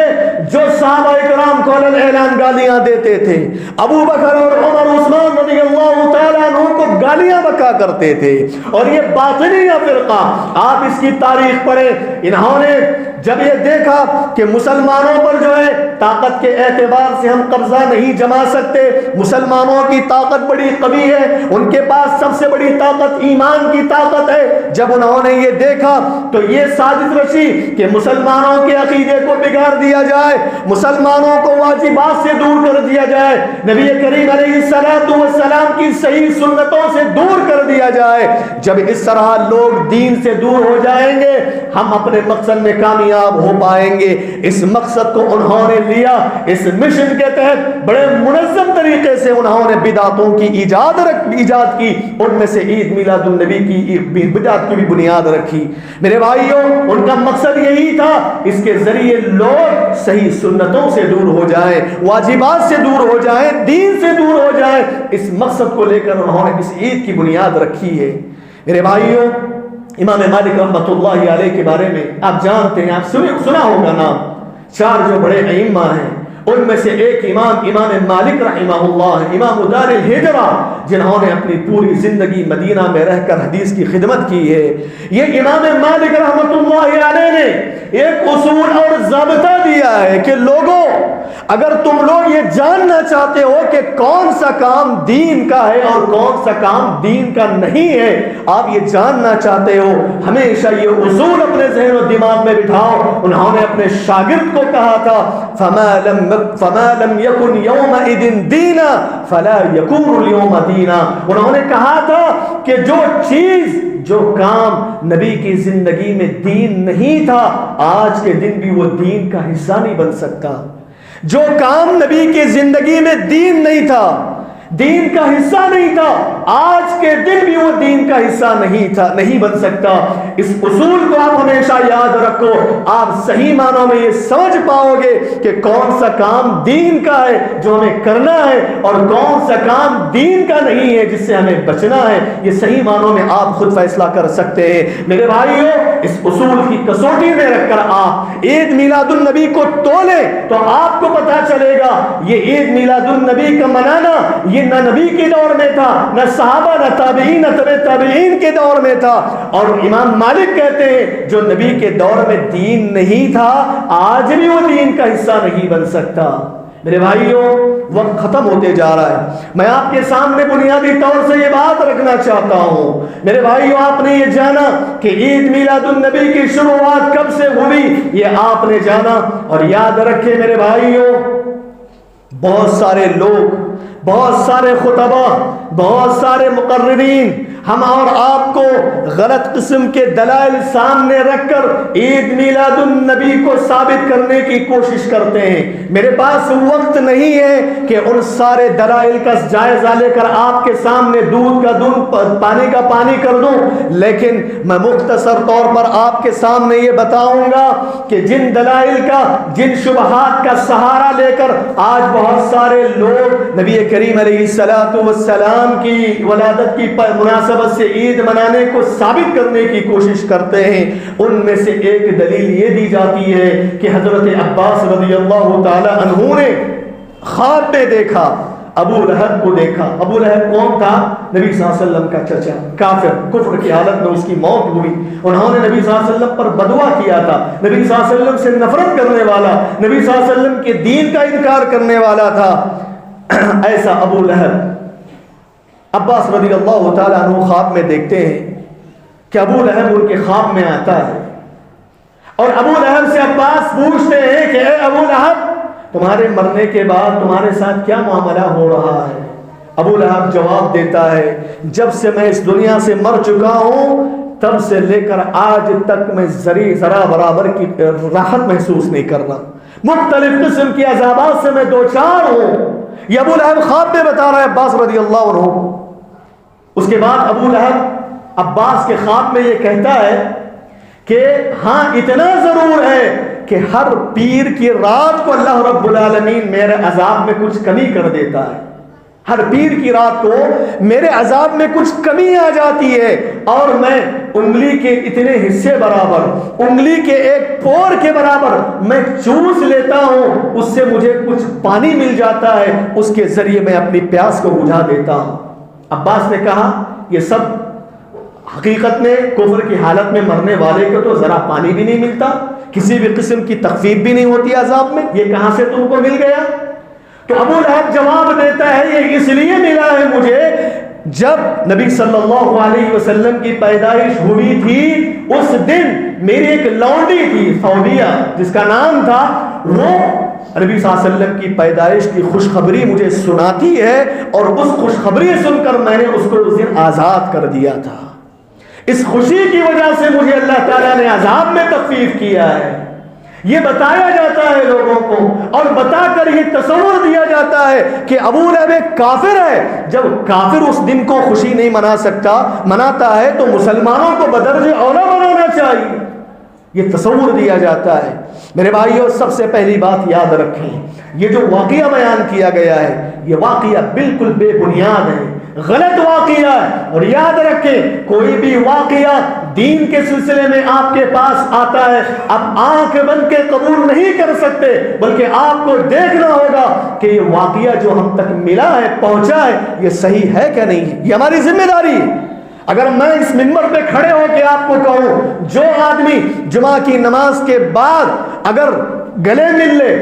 جو صحابہ کرام کو اعلان گالیاں دیتے تھے، ابو بکر اور عمر عثمان رضی اللہ تعالیٰ عنہ کو گالیاں بکا کرتے تھے، اور یہ باطنیہ فرقہ آپ اس کی تاریخ پڑھیں، انہوں نے جب یہ دیکھا کہ مسلمانوں پر جو ہے طاقت کے اعتبار سے ہم قبضہ نہیں جما سکتے، مسلمانوں کی طاقت بڑی قوی ہے، ان کے پاس سب سے بڑی طاقت ایمان کی طاقت ہے، جب انہوں نے یہ دیکھا تو یہ سازش رچی کہ مسلمانوں کے عقیدے کو بگاڑ دیا جائے، مسلمانوں کو واجبات سے دور کر دیا جائے، نبی کریم علیہ السلام کی صحیح سنتوں سے دور کر دیا جائے۔ جب اس طرح لوگ دین سے دور ہو جائیں گے ہم اپنے مقصد میں کامیاب ہو پائیں گے۔ اس مقصد کو انہوں نے لیا، اس مشن کے تحت بڑے منظم طریقے سے انہوں نے بدعتوں کی ایجاد کی، ان میں سے عید میلاد النبی کی بدعت کی بھی بنیاد رکھی۔ میرے بھائیوں، ان کا مقصد یہی تھا اس کے ذریعے لوگ صحیح سنتوں سے دور ہو جائیں، واجبات سے دور ہو جائیں، دین سے دور ہو جائیں۔ اس مقصد کو لے کر انہوں نے اس عید کی بنیاد رکھی ہے۔ میرے بھائیوں، امام مالک رحمۃ اللہ علیہ کے بارے میں آپ جانتے ہیں، آپ سنا ہوگا نام، 4 جو بڑے ائمہ ہیں ان میں سے ایک امام مالک رحمہ اللہ، امام دار الہجرہ، جنہوں نے اپنی پوری زندگی مدینہ میں رہ کر حدیث کی خدمت کی ہے۔ یہ امام مالک رحمۃ اللہ علیہ نے ایک اصول اور ضابطہ دیا ہے کہ لوگوں، اگر تم لوگ یہ جاننا چاہتے ہو کہ کون سا کام دین کا ہے اور کون سا کام دین کا نہیں ہے، آپ یہ جاننا چاہتے ہو، ہمیشہ یہ اصول اپنے ذہن و دماغ میں بٹھاؤ۔ انہوں نے اپنے شاگرد کو کہا تھا فما لم يكن يومئذ دینا فلا يكون اليوم دینا۔ انہوں نے کہا تھا کہ جو کام نبی کی زندگی میں دین نہیں تھا آج کے دن بھی وہ دین کا حصہ نہیں بن سکتا۔ جو کام نبی کی زندگی میں دین نہیں تھا، دین کا حصہ نہیں تھا، آج کے دن بھی وہ دین کا حصہ نہیں بن سکتا۔ اس اصول کو آپ ہمیشہ یاد رکھو، آپ صحیح معنوں میں یہ سمجھ پاؤ گے کہ کون سا کام دین کا ہے جو ہمیں کرنا ہے اور کون سا کام دین کا نہیں ہے جس سے ہمیں بچنا ہے۔ یہ صحیح معنوں میں آپ خود فیصلہ کر سکتے ہیں۔ میرے بھائیوں، اس اصول کی کسوٹی میں رکھ کر آپ عید میلاد النبی کو تولیں تو آپ کو پتہ چلے گا یہ عید میلاد النبی کا منانا یہ نہ نبی کے دور میں تھا، نہ صحابہ، نہ تابعین، نہ تابعین کے دور میں تھا۔ اور امام مالک کہتے ہیں جو نبی کے دور میں دین نہیں تھا آج بھی وہ دین کا حصہ نہیں بن سکتا۔ میرے بھائیوں وقت ختم ہوتے جا رہا ہے، میں آپ کے سامنے بنیادی طور سے یہ بات رکھنا چاہتا ہوں میرے بھائیوں، آپ نے یہ جانا کہ عید میلاد النبی کی شروعات کب سے ہوئی، یہ آپ نے جانا، اور یاد رکھے میرے بھائیوں بہت سارے لوگ، بہت سارے خطبہ، بہت سارے مقررین ہم اور آپ کو غلط قسم کے دلائل سامنے رکھ کر عید میلاد النبی کو ثابت کرنے کی کوشش کرتے ہیں۔ میرے پاس وقت نہیں ہے کہ ان سارے دلائل کا جائزہ لے کر آپ کے سامنے دودھ کا دودھ پانی کا پانی کر دوں، لیکن میں مختصر طور پر آپ کے سامنے یہ بتاؤں گا کہ جن دلائل کا، جن شبہات کا سہارا لے کر آج بہت سارے لوگ نبی کریم علیہ السلام کی ولادت کی مناسبت سے عید منانے کو ثابت کرنے کی کوشش کرتے ہیں، ان میں سے ایک دلیل یہ دی جاتی ہے کہ حضرت عباس رضی اللہ تعالی عنہ نے خواب میں دیکھا، ابو لہب کو دیکھا۔ ابو لہب کون تھا؟ نبی صلی اللہ علیہ وسلم کا چچا، کافر، کفر کی حالت میں اس کی موت ہوئی۔ انہوں نے نبی صلی اللہ علیہ وسلم پر بدعا کیا تھا، نبی صلی اللہ علیہ وسلم سے نفرت کرنے والا، نبی صلی اللہ علیہ وسلم کے دین کا انکار کرنے والا تھا۔ ایسا ابو لہب عباس رضی اللہ تعالیٰ عنہ خواب میں دیکھتے ہیں کہ ابو لہب ان کے خواب میں آتا ہے، اور ابو لہب سے عباس پوچھتے ہیں کہ اے ابو لہب، تمہارے مرنے کے بعد تمہارے ساتھ کیا معاملہ ہو رہا ہے؟ ابو لہب جواب دیتا ہے، جب سے میں اس دنیا سے مر چکا ہوں تب سے لے کر آج تک میں ذرا برابر کی راحت محسوس نہیں کرنا، مختلف قسم کی عذابات سے میں دوچار ہوں۔ یہ ابو لہب خواب میں بتا رہا ہے عباس رضی اللہ عنہ۔ اس کے بعد ابو لہب عباس کے خواب میں یہ کہتا ہے کہ ہاں اتنا ضرور ہے کہ ہر پیر کی رات کو اللہ رب العالمین میرے عذاب میں کچھ کمی کر دیتا ہے، ہر پیر کی رات کو میرے عذاب میں کچھ کمی آ جاتی ہے، اور میں انگلی کے اتنے حصے برابر، انگلی کے ایک پور کے برابر میں چوس لیتا ہوں، اس سے مجھے کچھ پانی مل جاتا ہے، اس کے ذریعے میں اپنی پیاس کو بجھا دیتا ہوں۔ عباس نے کہا یہ سب حقیقت میں کفر کی حالت میں مرنے والے کو تو ذرا پانی بھی نہیں ملتا، کسی بھی قسم کی تخفیف بھی نہیں ہوتی عذاب میں، یہ کہاں سے تم کو مل گیا؟ تو ابو لہب جواب دیتا ہے یہ اس لیے ملا ہے مجھے، جب نبی صلی اللہ علیہ وسلم کی پیدائش ہوئی تھی اس دن میری ایک لونڈی تھی ثوبیہ جس کا نام تھا، وہ نبی صلی اللہ علیہ وسلم کی پیدائش کی خوشخبری مجھے سناتی ہے، اور اس خوشخبری سن کر میں نے اس کو اس دن آزاد کر دیا تھا۔ اس خوشی کی وجہ سے مجھے اللہ تعالیٰ نے عذاب میں تخفیف کیا ہے۔ یہ بتایا جاتا ہے لوگوں کو، اور بتا کر یہ تصور دیا جاتا ہے کہ ابو لہب ایک کافر ہے۔ جب کافر اس دن کو خوشی نہیں مناتا ہے تو مسلمانوں کو بدرجہ اولا منانا چاہیے، یہ تصور دیا جاتا ہے۔ میرے بھائیوں سب سے پہلی بات یاد رکھیں، یہ جو واقعہ بیان کیا گیا ہے یہ واقعہ بالکل بے بنیاد ہے، غلط واقعہ ہے، اور یاد رکھیں کوئی بھی واقعہ دین کے سلسلے میں آپ کے پاس آتا ہے آپ آنکھ بند کے قبول نہیں کر سکتے، بلکہ آپ کو دیکھنا ہوگا کہ یہ واقعہ جو ہم تک ملا ہے، پہنچا ہے، یہ صحیح ہے کیا نہیں ہے، یہ ہماری ذمہ داری ہے۔ اگر میں اس منبر پہ کھڑے ہو کے آپ کو کہوں جو آدمی جمعہ کی نماز کے بعد اگر گلے مل لے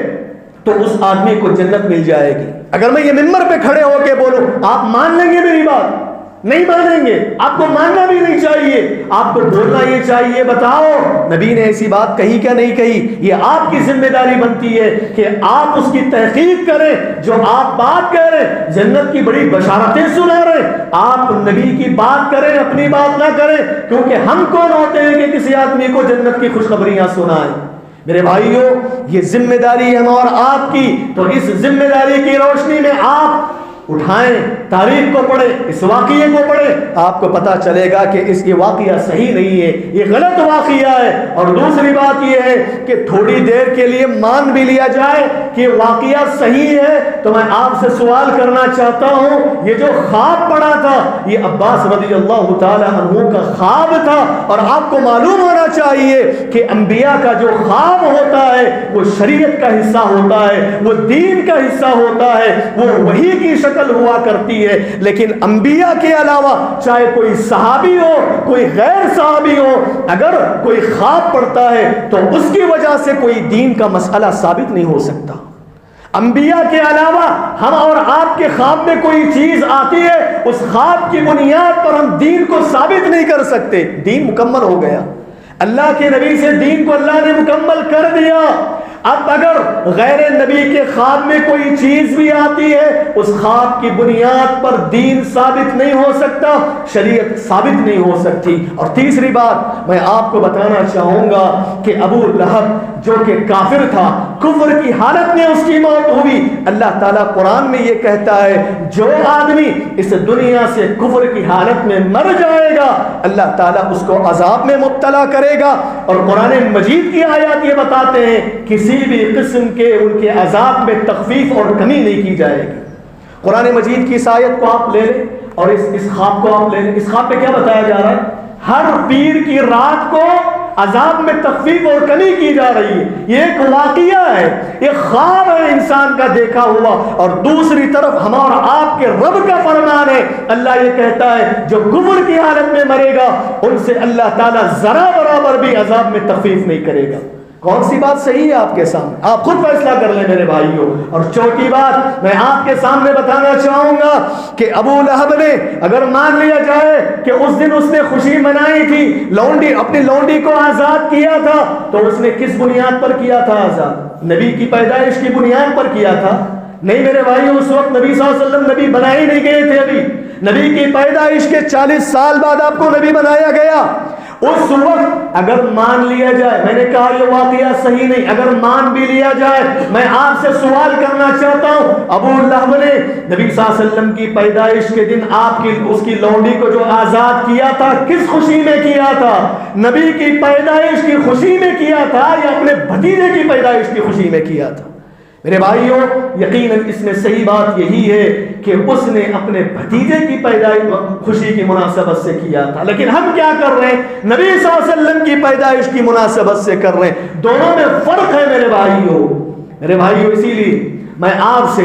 تو اس آدمی کو جنت مل جائے گی، اگر میں یہ منبر پہ کھڑے ہو کے بولوں آپ مان لیں گے میری بات؟ نہیں مانیں گے، آپ کو ماننا بھی نہیں چاہیے، آپ کو بولنا یہ چاہیے بتاؤ نبی نے ایسی بات کہی کیا نہیں کہی۔ یہ آپ کی ذمہ داری بنتی ہے کہ آپ اس کی تحقیق کریں، جو آپ بات کہہ رہے ہیں جنت کی بڑی بشارتیں سنا رہے ہیں، آپ نبی کی بات کریں، اپنی بات نہ کریں، کیونکہ ہم کون ہوتے ہیں کہ کسی آدمی کو جنت کی خوشخبریاں سنائیں۔ میرے بھائیوں یہ ذمہ داری ہے ہم اور آپ کی، تو اس ذمہ داری کی روشنی میں آپ اٹھائیں، تاریخ کو پڑھیں، اس واقعے کو پڑھیں، آپ کو پتا چلے گا کہ اس یہ واقعہ صحیح نہیں ہے، یہ غلط واقعہ ہے۔ اور دوسری بات یہ ہے کہ تھوڑی دیر کے لیے مان بھی لیا جائے کہ واقعہ صحیح ہے، تو میں آپ سے سوال کرنا چاہتا ہوں یہ جو خواب پڑا تھا یہ عباس رضی اللہ تعالی عنہ کا خواب تھا، اور آپ کو معلوم ہونا چاہیے کہ انبیاء کا جو خواب ہوتا ہے وہ شریعت کا حصہ ہوتا ہے، وہ دین کا حصہ ہوتا ہے، وہ وحی کی شکل ہوا کرتی ہے۔ لیکن انبیاء کے علاوہ چاہے کوئی صحابی ہو کوئی غیر صحابی ہو، اگر کوئی خواب پڑتا ہے تو اس کی وجہ سے کوئی دین کا مسئلہ ثابت نہیں ہو سکتا۔ انبیاء کے علاوہ ہم اور آپ کے خواب میں کوئی چیز آتی ہے، اس خواب کی بنیاد پر ہم دین کو ثابت نہیں کر سکتے۔ دین مکمل ہو گیا، اللہ کے نبی سے دین کو اللہ نے مکمل کر دیا۔ اب اگر غیر نبی کے خواب میں کوئی چیز بھی آتی ہے، اس خواب کی بنیاد پر دین ثابت نہیں ہو سکتا، شریعت ثابت نہیں ہو سکتی۔ اور تیسری بات میں آپ کو بتانا چاہوں گا کہ ابو لہب جو کہ کافر تھا، کفر کی حالت میں اس کی موت ہوئی۔ اللہ تعالیٰ قرآن میں یہ کہتا ہے جو آدمی اس دنیا سے کفر کی حالت میں مر جائے گا، اللہ تعالیٰ اس کو عذاب میں مبتلا کرے گا۔ اور قرآن مجید کی آیات یہ بتاتے ہیں کسی بھی قسم کے ان کے عذاب میں تخفیف اور کمی نہیں کی جائے گی۔ قرآن مجید کی اس آیت کو آپ لے لیں اور اس خواب کو آپ لے لیں۔ اس خواب پہ کیا بتایا جا رہا ہے؟ ہر پیر کی رات کو عذاب میں تخفیف اور کمی کی جا رہی ہے۔ یہ ایک واقعہ ہے، یہ خواب ہے انسان کا دیکھا ہوا، اور دوسری طرف ہمارا آپ کے رب کا فرمان ہے۔ اللہ یہ کہتا ہے جو کفر کی حالت میں مرے گا ان سے اللہ تعالیٰ ذرا برابر بھی عذاب میں تخفیف نہیں کرے گا۔ کون سی بات صحیح ہے آپ کے سامنے؟ آپ خود فیصلہ کر لیں میرے بھائیوں۔ اور چوتھی بات میں آپ کے سامنے بتانا چاہوں گا کہ ابو لہب نے اگر مان لیا جائے کہ اس دن اس نے خوشی منائی تھی، لونڈی اپنی لونڈی کو آزاد کیا تھا، تو اس نے کس بنیاد پر کیا تھا آزاد؟ نبی کی پیدائش کی بنیاد پر کیا تھا؟ نہیں میرے بھائیوں، اس وقت نبی صلی اللہ علیہ وسلم نبی بنائے نہیں گئے تھے۔ ابھی نبی کی پیدائش کے 40 سال بعد آپ کو نبی بنایا گیا۔ اس وقت اگر مان لیا جائے، میں نے کہا یہ واقعہ صحیح نہیں، اگر مان بھی لیا جائے، میں آپ سے سوال کرنا چاہتا ہوں، ابو لہب نے نبی صلی اللہ علیہ وسلم کی پیدائش کے دن اس کی لونڈی کو جو آزاد کیا تھا کس خوشی میں کیا تھا؟ نبی کی پیدائش کی خوشی میں کیا تھا یا اپنے بھتیجے کی پیدائش کی خوشی میں کیا تھا؟ میرے بھائیوں یقیناً اس میں صحیح بات یہی ہے کہ اس نے اپنے بھتیجے کی پیدائش خوشی کی مناسبت سے کیا تھا۔ لیکن ہم کیا کر رہے ہیں؟ نبی صلی اللہ علیہ وسلم کی پیدائش کی مناسبت سے کر رہے ہیں۔ دونوں میں فرق ہے میرے بھائیوں۔ اسی لیے میں آپ سے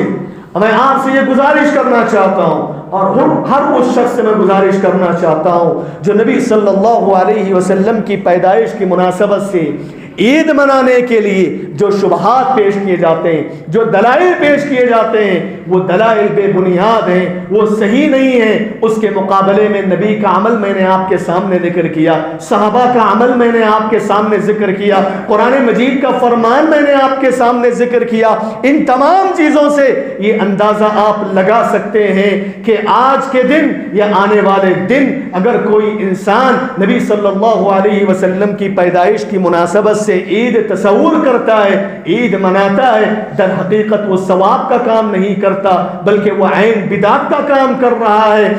یہ گزارش کرنا چاہتا ہوں، اور ہر اس شخص سے میں گزارش کرنا چاہتا ہوں جو نبی صلی اللہ علیہ وسلم کی پیدائش کی مناسبت سے عید منانے کے لیے جو شبہات پیش کیے جاتے ہیں، جو دلائل پیش کیے جاتے ہیں، وہ دلائل بے بنیاد ہیں، وہ صحیح نہیں ہیں۔ اس کے مقابلے میں نبی کا عمل میں نے آپ کے سامنے ذکر کیا، صحابہ کا عمل میں نے آپ کے سامنے ذکر کیا، قرآن مجید کا فرمان میں نے آپ کے سامنے ذکر کیا۔ ان تمام چیزوں سے یہ اندازہ آپ لگا سکتے ہیں کہ آج کے دن یا آنے والے دن اگر کوئی انسان نبی صلی اللہ علیہ وسلم کی پیدائش کی مناسبت سے عید تصور کرتا ہے، عید مناتا ہے، در حقیقت وہ ثواب کا کام نہیں کرتا بلکہ وہ عین بدعت کا کام کر رہا ہے،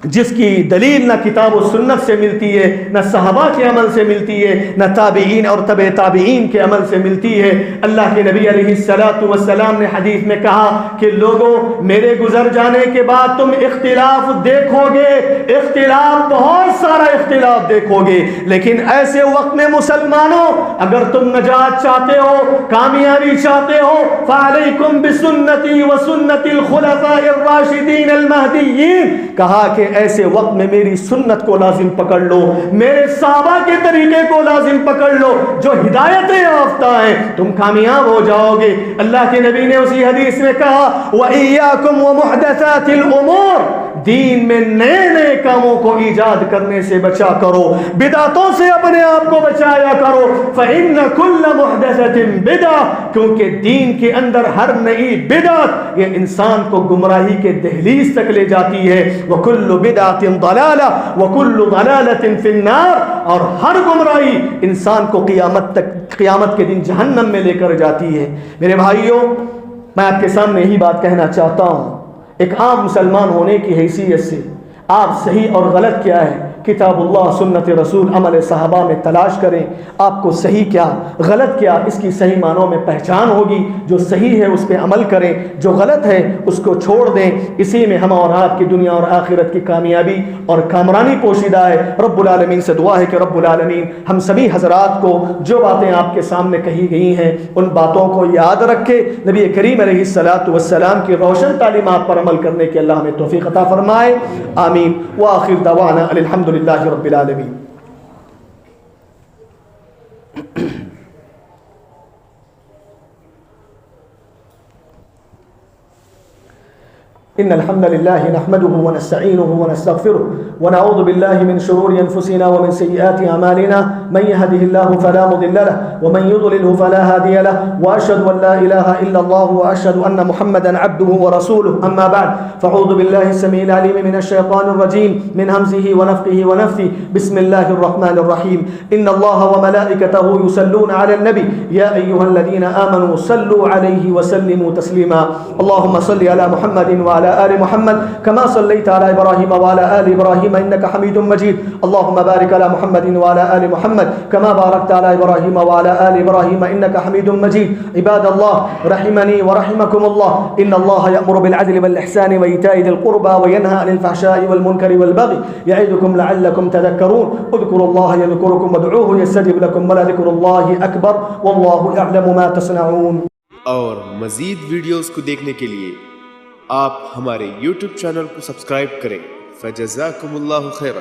جس کی دلیل نہ کتاب و سنت سے ملتی ہے، نہ صحابہ کے عمل سے ملتی ہے، نہ تابعین اور تبع تابعین کے عمل سے ملتی ہے۔ اللہ کے نبی علیہ السلام نے حدیث میں کہا کہ لوگوں میرے گزر جانے کے بعد تم اختلاف دیکھو گے، اختلاف بہت سارا اختلاف دیکھو گے، لیکن ایسے وقت میں مسلمانوں اگر تم نجات چاہتے ہو، کامیابی چاہتے ہو، فعلیکم بسنتی وسنت الخلفاء الراشدین المہدیین، کہا کہ ایسے وقت میں میری سنت کو لازم پکڑ لو، میرے صحابہ کے طریقے کو لازم پکڑ لو جو ہدایت یافتہ ہیں، تم کامیاب ہو جاؤ گے۔ اللہ کے نبی نے اسی حدیث میں کہا وَإِيَّاكُمْ وَمُحْدَثَاتِ الْأُمُورِ، دین میں نئے نئے کاموں کو ایجاد کرنے سے بچا کرو، بدعتوں سے اپنے آپ کو بچایا کرو، فَإِنَّ كُلَّ مُحْدَثَةٍ بِدْعَةٍ، کیونکہ دین کے اندر ہر نئی بدعت یہ انسان کو گمراہی کے دہلیز تک لے جاتی ہے، وَكُلُّ بِدْعَةٍ ضَلَالَةٍ وَكُلُّ ضَلَالَةٍ فِي النَّارِ، اور ہر گمراہی انسان کو قیامت کے دن جہنم میں لے کر جاتی ہے۔ میرے بھائیوں میں آپ کے سامنے یہی بات کہنا چاہتا ہوں، ایک عام مسلمان ہونے کی حیثیت سے آپ صحیح اور غلط کیا ہے کتاب اللہ سنت رسول عمل صحابہ میں تلاش کریں، آپ کو صحیح کیا غلط کیا اس کی صحیح معنوں میں پہچان ہوگی۔ جو صحیح ہے اس پہ عمل کریں، جو غلط ہے اس کو چھوڑ دیں، اسی میں ہم اور آپ کی دنیا اور آخرت کی کامیابی اور کامرانی پوشیدہ ہے۔ رب العالمین سے دعا ہے کہ رب العالمین ہم سبھی حضرات کو جو باتیں آپ کے سامنے کہی گئی ہیں ان باتوں کو یاد رکھے، نبی کریم علیہ السلام کی روشن تعلیمات پر عمل کرنے کی اللہ ہمیں توفیق عطا فرمائے، آمین۔ وآخر دعوانا الحمد للہ رب العالمین۔ إن الحمد لله نحمده ونستعينه ونستغفره ونعوذ بالله من شرور أنفسنا ومن سيئات أعمالنا من يهده الله فلا مضل له ومن يضلله فلا هادي له وأشهد أن لا إله إلا الله وأشهد أن محمدا عبده ورسوله أما بعد فأعوذ بالله السميع العليم من الشيطان الرجيم من همزه ونفخه ونفثه بسم الله الرحمن الرحيم إن الله وملائكته يصلون على النبي يا أيها الذين آمنوا صلوا عليه وسلموا تسليما اللهم صل على محمد وعلى آل محمد كما صليت على إبراهيم وعلى آل إبراهيم إنك حميد مجيد اللهم بارك على محمد وعلى آل محمد كما باركت على إبراهيم وعلى آل إبراهيم إنك حميد مجيد عباد الله رحمني ورحمكم الله إن الله يأمر بالعدل والإحسان وإيتاء ذي القربى وينهى عن الفحشاء والمنكر والبغي يعظكم لعلكم تذكرون اذكروا الله يذكركم وادعوه يستجب لكم ولذكر الله أكبر والله يعلم ما تصنعون. اور مزید ویڈیوز کو دیکھنے کے لیے آپ ہمارے YouTube چینل کو سبسکرائب کریں. فجزاکم اللہ خیرا.